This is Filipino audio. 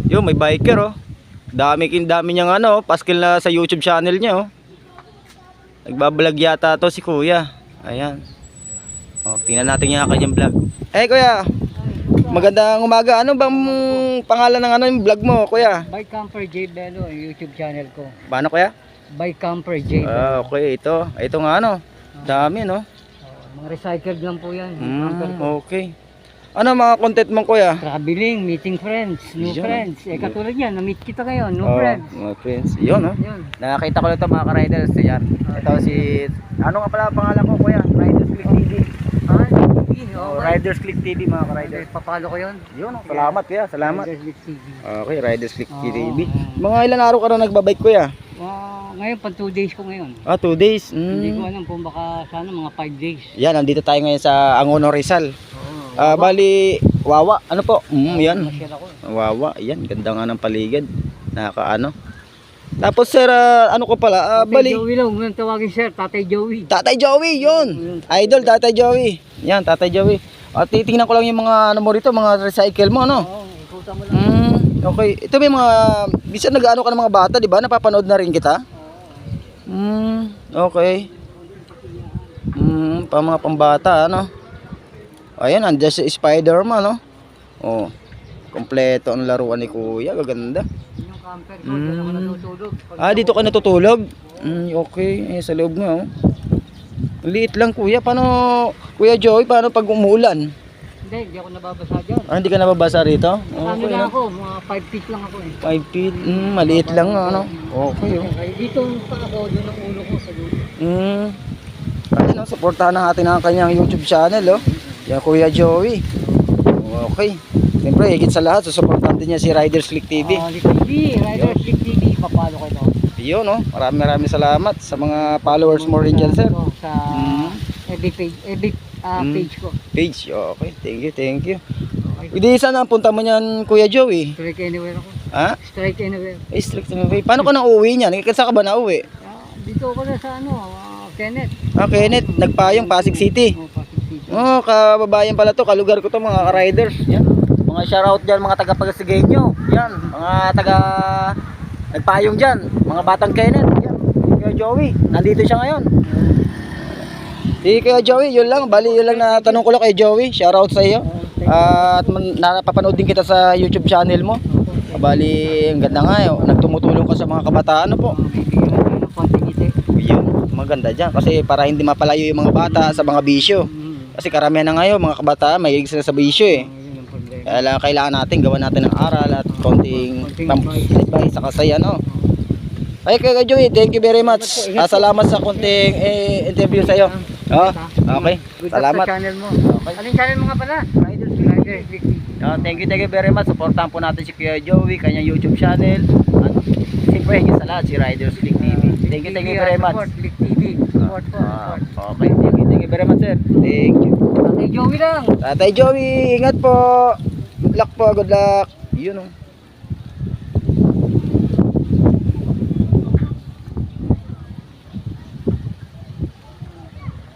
Yo, may biker oh. Dami niyang ano, paskil na sa YouTube channel niya oh. Nagbablog yata to si Kuya. Ayan. Oh, tingnan natin yung kanyang vlog. Eh Kuya, magandang umaga. Ano bang pangalan ng ano yung vlog mo, Kuya? Bike Camper J Bello, yung YouTube channel ko. Paano Kuya? Bike Camper J Bello. Okay, ito. Ito nga ano. Dami no. Mga recycled lang po yan. Yung camper ko. Okay. Ano mga content mo Kuya? Traveling, meeting friends, new Yun. friends. Katulad yan, na-meet kita ngayon, new Oh, friends. mga friends. Yun no. Yun. Nakakita ko lang ito mga ka-riders. Yan. Ito si... Ano nga pala pangalan ko Kuya? Riders Click TV. Oh, Riders Click TV mga ka-riders. Papalo ko yun. Yun, salamat Kuya. Salamat. Riders Click TV. Okay, Riders Click Oh. TV. Mga ilan araw ka na nagbabike Kuya? Ngayon, pang 2 days ko ngayon. 2 days. Hindi ko alam kung baka sana mga 5 days. Yan, nandito tayo ngayon sa Angono Rizal. Oo. Bali, Wawa. Ano po? Yan. Masyal ako. Wawa. Yan, ganda nga ng paligid. Nakakaano. Tapos sir, ano ko pala? Tatay Bali, Joey lang, unang tawagin sir, Tatay Joey. Tatay Joey, yun. Idol, Tatay Joey. Yan, Tatay Joey. At titingnan ko lang yung mga ano mo rito, mga recycle mo, ano? Oo, ikuta mo lang. Okay. Ito may mga, bisa nag-ano ka ng mga bata, di ba? Napapanood na rin kita? Okay. Pa mga pambata, ano? Ayan, andyan si Spider-Man, no? Oh. Kompleto ang laruan ni Kuya, gaganda. Yung camper ko, dyan ako natutulog. Dito ka natutulog? Okay, sa loob nga, oh. Liit lang, Kuya. Paano, Kuya Joey, paano pag umuulan? Hindi ako nababasa dyan. Hindi ka nababasa rito? Ano Okay, lang no? ako, mga 5 feet lang ako eh. 5 feet, maliit lang, ano? Okay, oh. Ay, dito pa ako, doon ang ulo ko sa dulo. Ayun, oh, supportahan natin ang kanyang YouTube channel, oh. Yan, Kuya Joey. Okay. Siyempre, higit sa lahat, susuportahan din niya si Riders Click TV. Riders Click TV, papalo ko ito. Yun, no? Maraming salamat sa mga followers mo rin dyan, sir. Sa FB page ko. Page, okay. Thank you. Hindi, saan ang punta mo niyan, Kuya Joey? Strike anywhere ako. Ha? Strike anywhere. Strict na way. Paano ka nang uuwi niyan? Saan ka ba nauwi? Dito ako na sa ano, Kenneth. Kenneth, nagpayong Pasig City. Pasig City. Kababayan pala to, kalugar ko to mga ka-riders. Yan. Mga shoutout dyan, mga taga Pagasigenyo. Yan, mga taga nagpayong dyan, mga batang Kenneth. Yan, Kuya Joey, nandito siya ngayon. Kuya Joey, yun lang, bali yun lang na tanong ko lang kay Joey. Shoutout sa iyo. At napapanood din kita sa YouTube channel mo. Bali, ang ganda nga, nagtumutulong ka sa mga kabataan, ano po. Bibigyan ng konting ngiti. Yun, maganda dyan kasi para hindi mapalayo yung mga bata sa mga bisyo. Kasi karamihan na ngayon mga kabataan mahilig sila sa bisyo eh. Yun ang problema. Kaya kailangan natin gawan natin ng aral at konting advice sa kasaya, no. Ay Kuya Joey, thank you very much. Salamat sa konting interview sa iyo. Okay. Good luck Salamat. sa channel mo. Okay. Anong channel mo nga pala? Riders Click TV. Thank you very much. Supportahan po natin si Kuya Joey, kanyang YouTube channel. At siyempre higit sa lahat si Riders Click TV. Thank you very much. Support Click TV. Support po. Okay, thank you very much sir. Thank you. Tatay Joey lang. Tatay Joey, ingat po. Good luck po, good luck. Yun oh.